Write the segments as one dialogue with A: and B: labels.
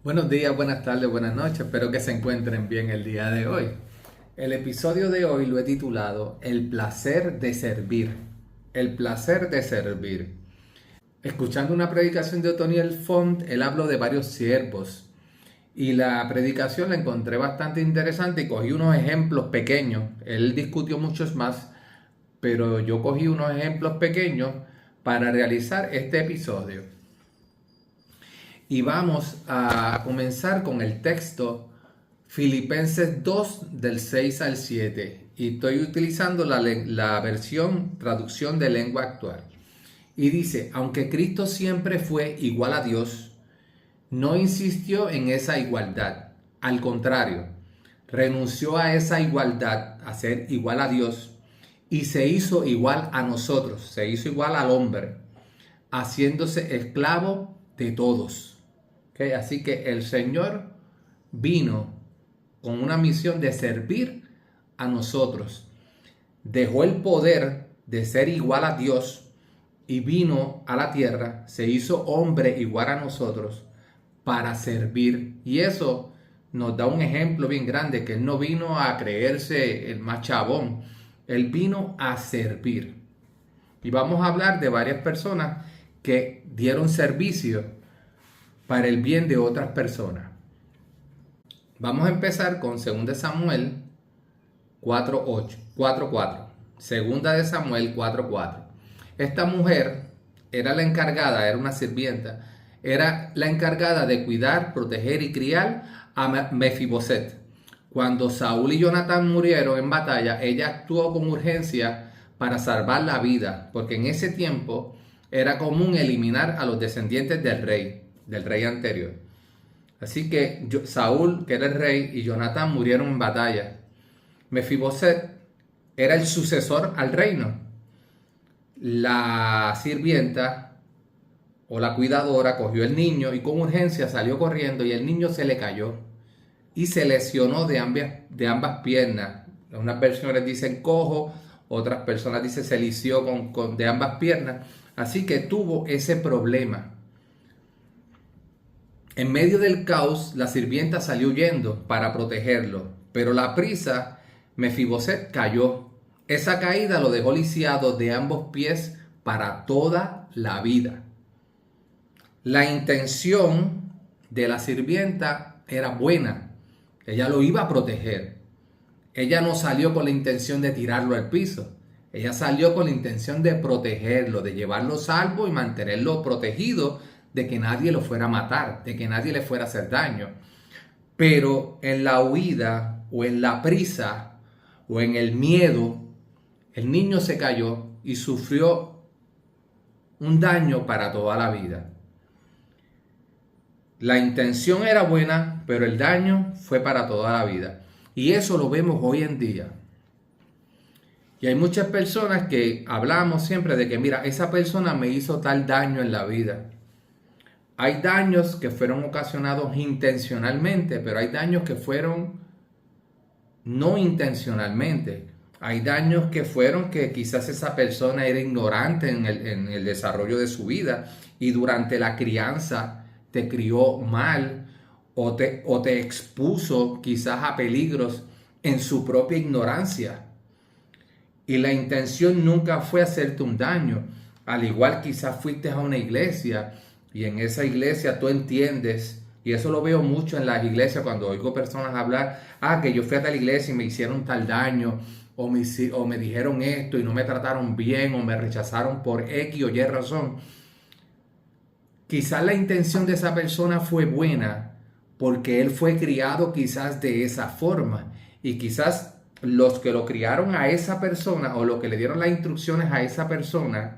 A: Buenos días, buenas tardes, buenas noches. Espero que se encuentren bien el día de hoy. El episodio de hoy lo he titulado El placer de servir. El placer de servir. Escuchando una predicación de Otoniel Font, él habló de varios siervos. Y la predicación la encontré bastante interesante y cogí unos ejemplos pequeños. Él discutió muchos más, pero yo cogí unos ejemplos pequeños para realizar este episodio. Y vamos a comenzar con el texto Filipenses 2 del 6 al 7. Y estoy utilizando la versión traducción de lengua actual. Y dice, aunque Cristo siempre fue igual a Dios, no insistió en esa igualdad. Al contrario, renunció a esa igualdad, a ser igual a Dios, y se hizo igual a nosotros, se hizo igual al hombre, haciéndose esclavo de todos. ¿Okay? Así que el Señor vino con una misión de servir a nosotros. Dejó el poder de ser igual a Dios y vino a la tierra, se hizo hombre igual a nosotros para servir. Y eso nos da un ejemplo bien grande, que Él no vino a creerse el más chabón, Él vino a servir. Y vamos a hablar de varias personas que dieron servicio para el bien de otras personas. Vamos a empezar con 2 Samuel 4:8, 4:4. 2 Samuel 4:4. Esta mujer era la encargada, era una sirvienta, era la encargada de cuidar, proteger y criar a Mefiboset. Cuando Saúl y Jonatán murieron en batalla, ella actuó con urgencia para salvar la vida, porque en ese tiempo era común eliminar a los descendientes del rey anterior. Así que Saúl, que era el rey, y Jonatán murieron en batalla. Mefiboset era el sucesor al reino. La sirvienta o la cuidadora cogió el niño y con urgencia salió corriendo y el niño se le cayó y se lesionó de ambas piernas. Unas versiones dicen cojo, otras personas dicen se lisió de ambas piernas. Así que tuvo ese problema. En medio del caos, la sirvienta salió huyendo para protegerlo, pero la prisa, Mefiboset cayó. Esa caída lo dejó lisiado de ambos pies para toda la vida. La intención de la sirvienta era buena. Ella lo iba a proteger. Ella no salió con la intención de tirarlo al piso. Ella salió con la intención de protegerlo, de llevarlo salvo y mantenerlo protegido de que nadie lo fuera a matar, de que nadie le fuera a hacer daño. Pero en la huida o en la prisa o en el miedo, el niño se cayó y sufrió un daño para toda la vida. La intención era buena, pero el daño fue para toda la vida. Y eso lo vemos hoy en día. Y hay muchas personas que hablamos siempre de que, mira, esa persona me hizo tal daño en la vida. Hay daños que fueron ocasionados intencionalmente, pero hay daños que fueron no intencionalmente. Hay daños que fueron que quizás esa persona era ignorante en el desarrollo de su vida y durante la crianza te crió mal o te expuso quizás a peligros en su propia ignorancia. Y la intención nunca fue hacerte un daño. Al igual quizás fuiste a una iglesia y en esa iglesia tú entiendes, y eso lo veo mucho en las iglesias cuando oigo personas hablar, que yo fui a tal iglesia y me hicieron tal daño, o me dijeron esto y no me trataron bien, o me rechazaron por X o Y razón. Quizás la intención de esa persona fue buena, porque él fue criado quizás de esa forma, y quizás los que lo criaron a esa persona o los que le dieron las instrucciones a esa persona,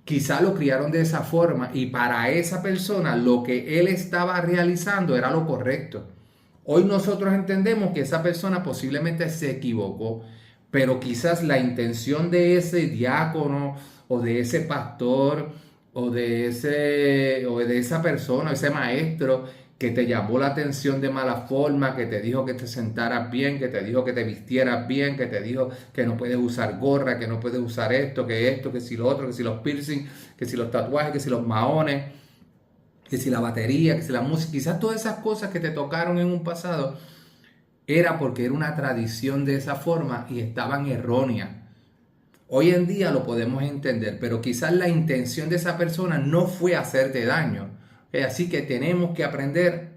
A: quizá lo criaron de esa forma y para esa persona lo que él estaba realizando era lo correcto. Hoy nosotros entendemos que esa persona posiblemente se equivocó, pero quizás la intención de ese diácono o de ese pastor o de esa persona, ese maestro que te llamó la atención de mala forma, que te dijo que te sentaras bien, que te dijo que te vistieras bien, que te dijo que no puedes usar gorra, que no puedes usar esto, que si lo otro, que si los piercing, que si los tatuajes, que si los maones. que si la batería, que si la música, quizás todas esas cosas que te tocaron en un pasado, era porque era una tradición de esa forma y estaban erróneas. Hoy en día lo podemos entender, pero quizás la intención de esa persona no fue hacerte daño. Así que tenemos que aprender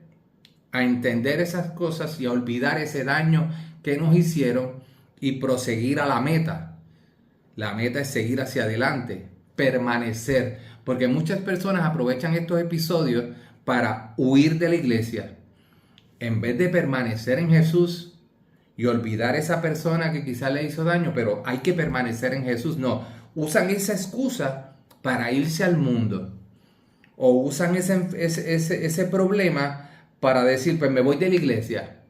A: a entender esas cosas y a olvidar ese daño que nos hicieron y proseguir a la meta. La meta es seguir hacia adelante, permanecer, porque muchas personas aprovechan estos episodios para huir de la iglesia. En vez de permanecer en Jesús y olvidar a esa persona que quizás le hizo daño, pero hay que permanecer en Jesús. No, usan esa excusa para irse al mundo. O usan ese problema para decir, pues me voy de la iglesia.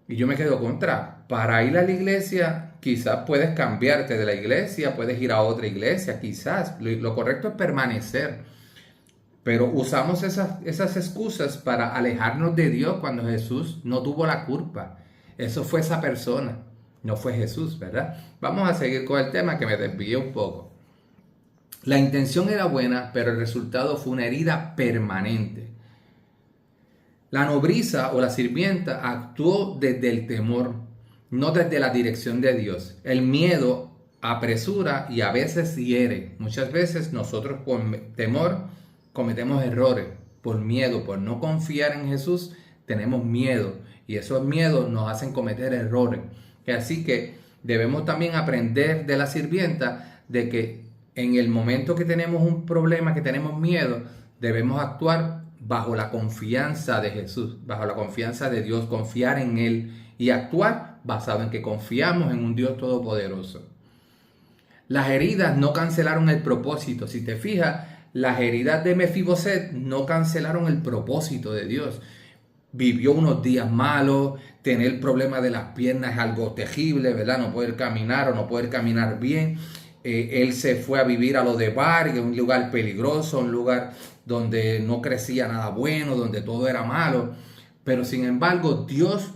A: Y yo me quedo contra. Para ir a la iglesia, quizás puedes cambiarte de la iglesia, puedes ir a otra iglesia, quizás. Lo correcto es permanecer. Pero usamos esas excusas para alejarnos de Dios cuando Jesús no tuvo la culpa. Eso fue esa persona, no fue Jesús, ¿verdad? Vamos a seguir con el tema que me desvié un poco. La intención era buena, pero el resultado fue una herida permanente. La nodriza o la sirvienta actuó desde el temor, no desde la dirección de Dios. El miedo apresura y a veces hiere. Muchas veces nosotros por temor cometemos errores, por miedo, por no confiar en Jesús, tenemos miedo. Y esos miedos nos hacen cometer errores. Así que debemos también aprender de la sirvienta de que en el momento que tenemos un problema, que tenemos miedo, debemos actuar bajo la confianza de Jesús, bajo la confianza de Dios, confiar en Él y actuar basado en que confiamos en un Dios todopoderoso. Las heridas no cancelaron el propósito. Si te fijas, las heridas de Mefiboset no cancelaron el propósito de Dios. Vivió unos días malos, tener problemas de las piernas es algo terrible, ¿verdad? No poder caminar o no poder caminar bien. Él se fue a vivir a Lodebar, que es un lugar peligroso, un lugar donde no crecía nada bueno, donde todo era malo. Pero sin embargo, Dios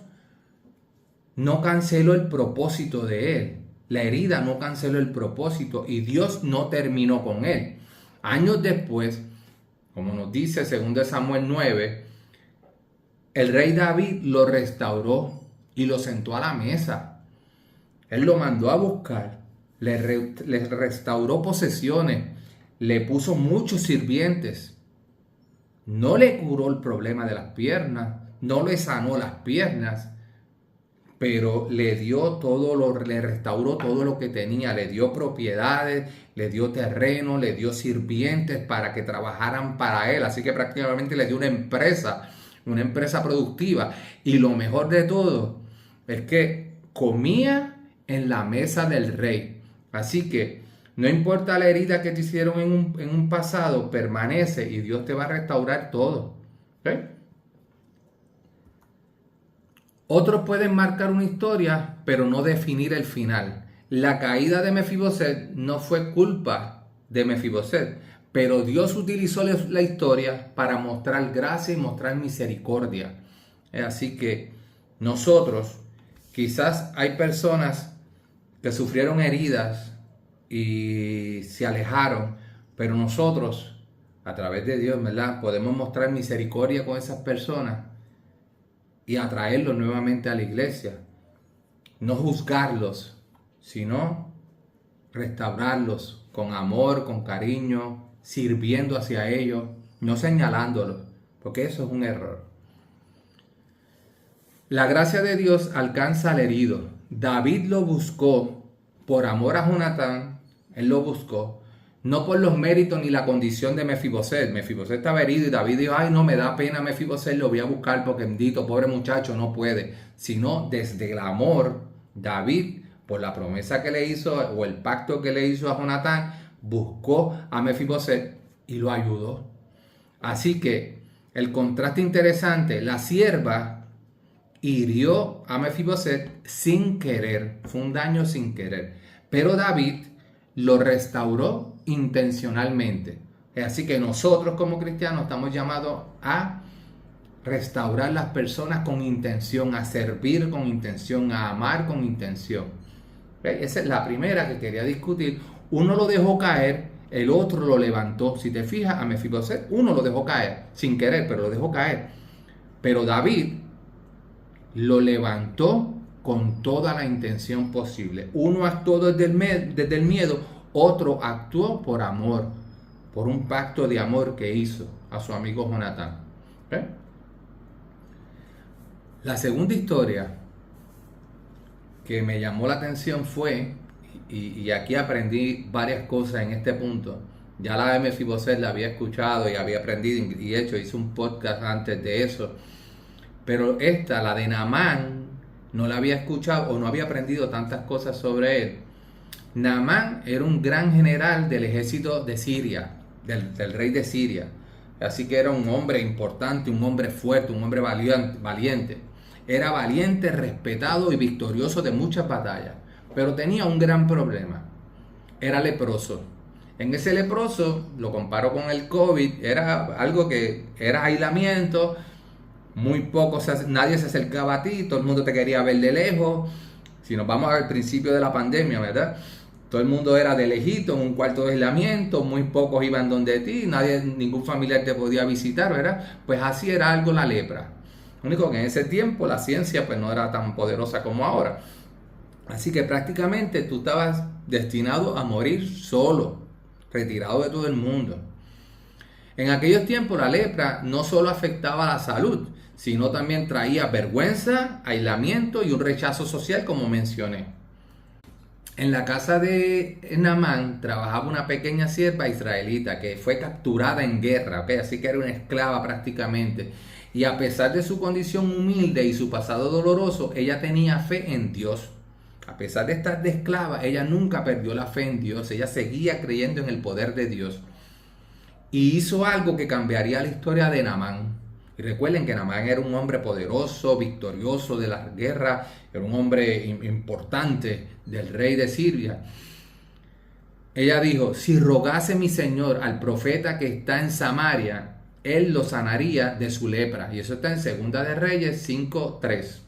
A: no canceló el propósito de él. La herida no canceló el propósito y Dios no terminó con él. Años después, como nos dice 2 Samuel 9, el rey David lo restauró y lo sentó a la mesa. Él lo mandó a buscar, le restauró posesiones, le puso muchos sirvientes. No le curó el problema de las piernas, no le sanó las piernas, pero le restauró todo lo que tenía, le dio propiedades, le dio terreno, le dio sirvientes para que trabajaran para él. Así que prácticamente le dio una empresa productiva. Y lo mejor de todo es que comía en la mesa del rey. Así que no importa la herida que te hicieron en un pasado, permanece y Dios te va a restaurar todo. ¿Okay? Otros pueden marcar una historia, pero no definir el final. La caída de Mefiboset no fue culpa de Mefiboset, pero Dios utilizó la historia para mostrar gracia y mostrar misericordia. Así que nosotros, quizás hay personas que sufrieron heridas y se alejaron, pero nosotros, a través de Dios, ¿verdad?, podemos mostrar misericordia con esas personas y atraerlos nuevamente a la iglesia. No juzgarlos, sino restaurarlos con amor, con cariño, sirviendo hacia ellos, no señalándolos, porque eso es un error. La gracia de Dios alcanza al herido. David lo buscó por amor a Jonatán, él lo buscó, no por los méritos ni la condición de Mefiboset. Mefiboset estaba herido y David dijo, ay, no me da pena Mefiboset, lo voy a buscar porque bendito, pobre muchacho, no puede. Sino desde el amor, David, por la promesa que le hizo o el pacto que le hizo a Jonatán, buscó a Mefiboset y lo ayudó. Así que el contraste interesante, la sierva hirió a Mefiboset sin querer, fue un daño sin querer, pero David lo restauró intencionalmente. Así que nosotros como cristianos estamos llamados a restaurar las personas con intención, a servir con intención, a amar con intención. Esa es la primera que quería discutir. Uno lo dejó caer, el otro lo levantó. Si te fijas, a Mefiboset uno lo dejó caer, sin querer, pero lo dejó caer. Pero David lo levantó con toda la intención posible. Uno actuó desde el miedo, otro actuó por amor, por un pacto de amor que hizo a su amigo Jonatán. ¿Okay? La segunda historia que me llamó la atención fue, y aquí aprendí varias cosas en este punto. Ya la de Mefiboset la había escuchado y había aprendido, y hecho, hice un podcast antes de eso. Pero esta, la de Naamán, no la había escuchado o no había aprendido tantas cosas sobre él. Naamán era un gran general del ejército de Siria, del rey de Siria. Así que era un hombre importante, un hombre fuerte, un hombre valiente. Era valiente, respetado y victorioso de muchas batallas. Pero tenía un gran problema. Era leproso. En ese leproso, lo comparo con el COVID, era algo que era aislamiento. Muy poco, nadie se acercaba a ti, todo el mundo te quería ver de lejos. Si nos vamos al principio de la pandemia, ¿verdad? Todo el mundo era de lejito, en un cuarto de aislamiento, muy pocos iban donde ti, ningún familiar te podía visitar, ¿verdad? Pues así era algo la lepra. Lo único que en ese tiempo la ciencia pues no era tan poderosa como ahora. Así que prácticamente tú estabas destinado a morir solo, retirado de todo el mundo. En aquellos tiempos la lepra no solo afectaba la salud, sino también traía vergüenza, aislamiento y un rechazo social, como mencioné. En la casa de Naamán trabajaba una pequeña sierva israelita que fue capturada en guerra, ¿okay? Así que era una esclava prácticamente. Y a pesar de su condición humilde y su pasado doloroso, ella tenía fe en Dios. A pesar de estar de esclava, ella nunca perdió la fe en Dios. Ella seguía creyendo en el poder de Dios. Y hizo algo que cambiaría la historia de Naamán. Y recuerden que Naamán era un hombre poderoso, victorioso de la guerra, era un hombre importante del rey de Siria. Ella dijo, si rogase mi señor al profeta que está en Samaria, él lo sanaría de su lepra. Y eso está en Segunda de Reyes 5:3.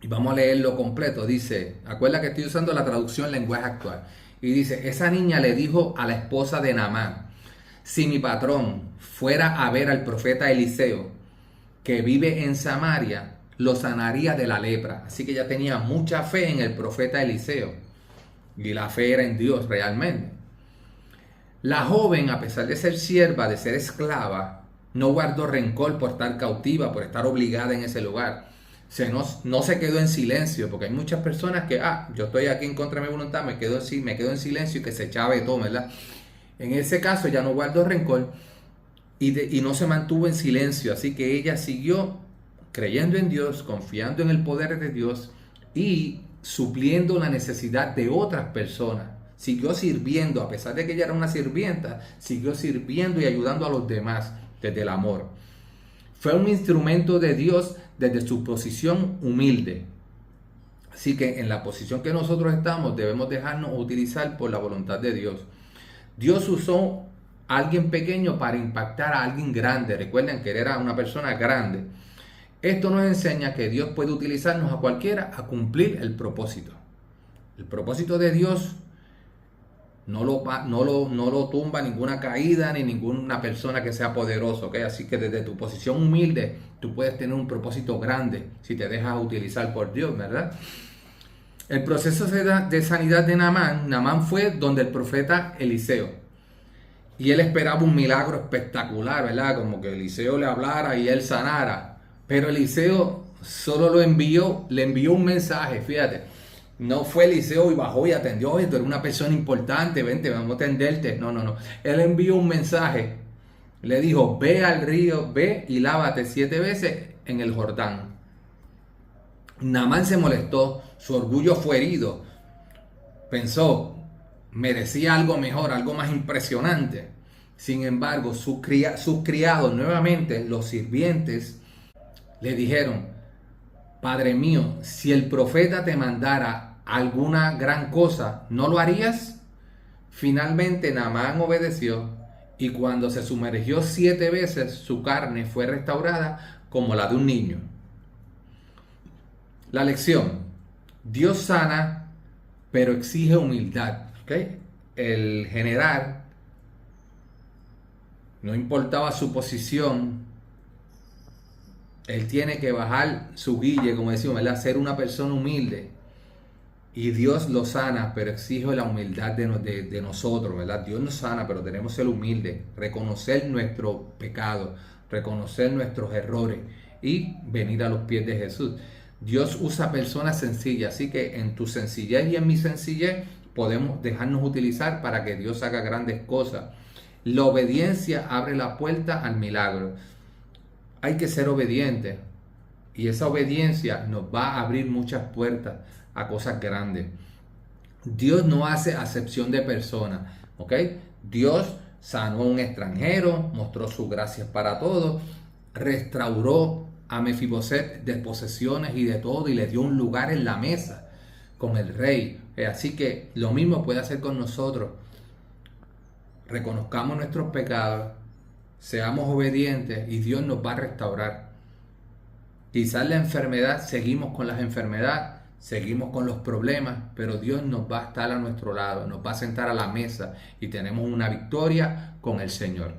A: Y vamos a leerlo completo. Dice, acuerda que estoy usando la traducción lenguaje actual. Y dice, esa niña le dijo a la esposa de Naamán, si mi patrón fuera a ver al profeta Eliseo, que vive en Samaria, lo sanaría de la lepra. Así que ella tenía mucha fe en el profeta Eliseo. Y la fe era en Dios realmente. La joven, a pesar de ser sierva, de ser esclava, no guardó rencor por estar cautiva, por estar obligada en ese lugar. No se quedó en silencio, porque hay muchas personas que, yo estoy aquí en contra de mi voluntad, me quedo en silencio y que se echaba de todo, ¿verdad? En ese caso ya no guardó rencor y no se mantuvo en silencio, así que ella siguió creyendo en Dios, confiando en el poder de Dios y supliendo la necesidad de otras personas. Siguió sirviendo, a pesar de que ella era una sirvienta, siguió sirviendo y ayudando a los demás desde el amor. Fue un instrumento de Dios desde su posición humilde. Así que en la posición que nosotros estamos debemos dejarnos utilizar por la voluntad de Dios. Dios usó a alguien pequeño para impactar a alguien grande. Recuerden que era una persona grande. Esto nos enseña que Dios puede utilizarnos a cualquiera a cumplir el propósito. El propósito de Dios no lo tumba ninguna caída ni ninguna persona que sea poderoso, ¿okay? Así que desde tu posición humilde tú puedes tener un propósito grande si te dejas utilizar por Dios, ¿verdad? El proceso de sanidad de Naamán fue donde el profeta Eliseo. Y él esperaba un milagro espectacular, ¿verdad? Como que Eliseo le hablara y él sanara. Pero Eliseo solo le envió un mensaje, fíjate. No fue Eliseo y bajó y atendió, oye, tú eres una persona importante, vente, vamos a atenderte. No. Él envió un mensaje. Le dijo, ve al río, ve y lávate 7 veces en el Jordán. Naamán se molestó, su orgullo fue herido. Pensó, merecía algo mejor, algo más impresionante. Sin embargo, sus criados, nuevamente los sirvientes, le dijeron, Padre mío, si el profeta te mandara alguna gran cosa, ¿no lo harías? Finalmente Naamán obedeció y cuando se sumergió 7 veces, su carne fue restaurada como la de un niño. La lección, Dios sana, pero exige humildad. ¿Okay? el general, no importaba su posición, él tiene que bajar su guille, como decimos, ¿verdad? Ser una persona humilde. Y Dios lo sana, pero exige la humildad de nosotros, ¿verdad? Dios nos sana, pero tenemos que ser humildes, reconocer nuestro pecado, reconocer nuestros errores y venir a los pies de Jesús. Dios usa personas sencillas, así que en tu sencillez y en mi sencillez podemos dejarnos utilizar para que Dios haga grandes cosas. La obediencia abre la puerta al milagro. Hay que ser obediente y esa obediencia nos va a abrir muchas puertas a cosas grandes. Dios no hace acepción de personas, ¿ok? Dios sanó a un extranjero, mostró su gracia para todos, restauró a Mefiboset de posesiones y de todo y le dio un lugar en la mesa con el rey. Así que lo mismo puede hacer con nosotros. Reconozcamos nuestros pecados, seamos obedientes y Dios nos va a restaurar. Quizás la enfermedad, seguimos con las enfermedades, seguimos con los problemas, pero Dios nos va a estar a nuestro lado, nos va a sentar a la mesa y tenemos una victoria con el Señor.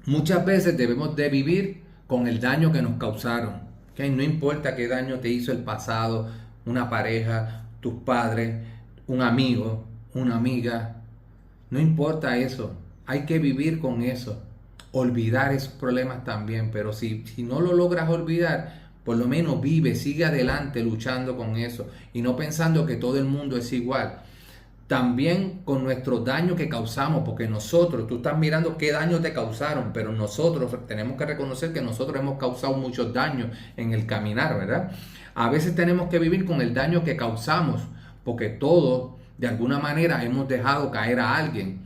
A: Muchas veces debemos de vivir con el daño que nos causaron. ¿Okay? No importa qué daño te hizo el pasado, una pareja, tus padres, un amigo, una amiga. No importa eso. Hay que vivir con eso. Olvidar esos problemas también. Pero si no lo logras olvidar, por lo menos vive, sigue adelante luchando con eso. Y no pensando que todo el mundo es igual. También con nuestro daño que causamos, porque nosotros, tú estás mirando qué daño te causaron, pero nosotros tenemos que reconocer que nosotros hemos causado muchos daños en el caminar, ¿verdad? A veces tenemos que vivir con el daño que causamos, porque todos, de alguna manera, hemos dejado caer a alguien.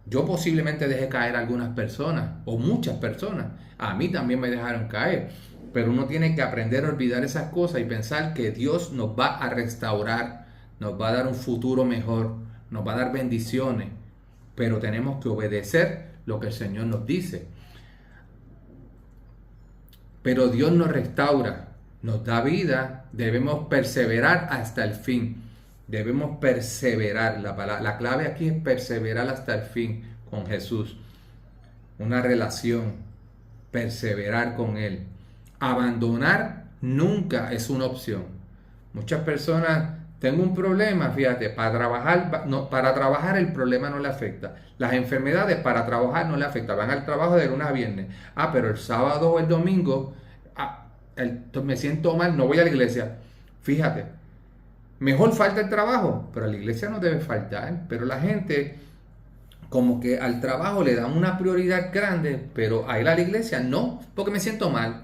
A: Yo posiblemente dejé caer a algunas personas, o muchas personas. A mí también me dejaron caer. Pero uno tiene que aprender a olvidar esas cosas y pensar que Dios nos va a restaurar, nos va a dar un futuro mejor, nos va a dar bendiciones, pero tenemos que obedecer lo que el Señor nos dice. Pero Dios nos restaura, nos da vida, debemos perseverar hasta el fin. Debemos perseverar, la clave aquí es perseverar hasta el fin con Jesús. Una relación, perseverar con Él. Abandonar nunca es una opción. Muchas personas, tengo un problema, fíjate, para trabajar el problema no le afecta. Las enfermedades para trabajar no le afecta. Van al trabajo de lunes a viernes. Pero el sábado o el domingo, me siento mal, no voy a la iglesia. Fíjate. Mejor falta el trabajo, pero a la iglesia no debe faltar. Pero la gente como que al trabajo le dan una prioridad grande, pero a ir a la iglesia no, porque me siento mal,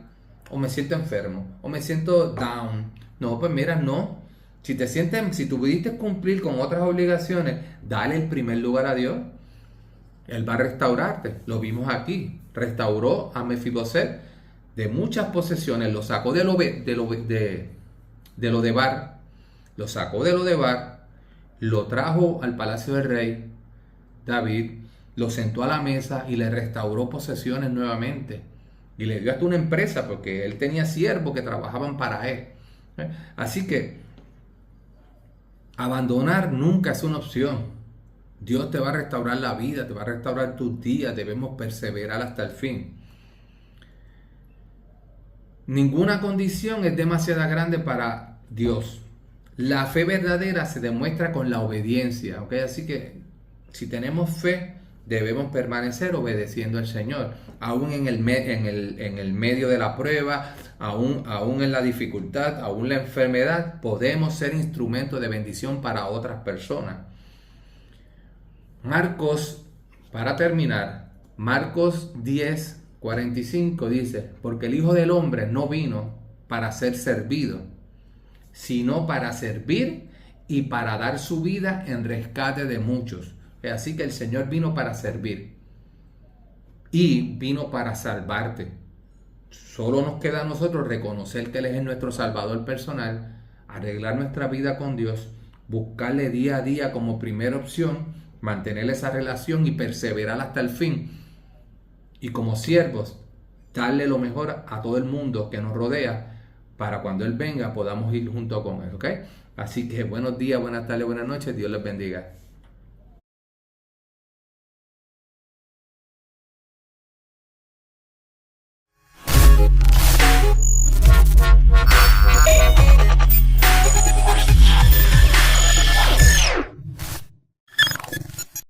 A: o me siento enfermo, o me siento down. No, pues mira, no. Si tú pudiste cumplir con otras obligaciones, dale el primer lugar a Dios. Él va a restaurarte. Lo vimos aquí. Restauró a Mefiboset de muchas posesiones, lo sacó de Lodebar. Lo sacó de Lodebar, lo trajo al palacio del rey David, lo sentó a la mesa y le restauró posesiones nuevamente. Y le dio hasta una empresa porque él tenía siervos que trabajaban para él. Así que abandonar nunca es una opción. Dios te va a restaurar la vida, te va a restaurar tus días. Debemos perseverar hasta el fin. Ninguna condición es demasiado grande para Dios. La fe verdadera se demuestra con la obediencia, ¿ok? Así que si tenemos fe, debemos permanecer obedeciendo al Señor, aún en el medio de la prueba, aún en la dificultad, aún en la enfermedad, podemos ser instrumentos de bendición para otras personas. Marcos, para terminar, Marcos 10:45 dice, porque el Hijo del Hombre no vino para ser servido, sino para servir y para dar su vida en rescate de muchos. Así que el Señor vino para servir y vino para salvarte. Solo nos queda a nosotros reconocer que Él es nuestro Salvador personal, arreglar nuestra vida con Dios, buscarle día a día como primera opción, mantener esa relación y perseverar hasta el fin. Y como siervos, darle lo mejor a todo el mundo que nos rodea, para cuando Él venga podamos ir junto con Él, ¿ok? Así que buenos días, buenas tardes, buenas noches, Dios les bendiga.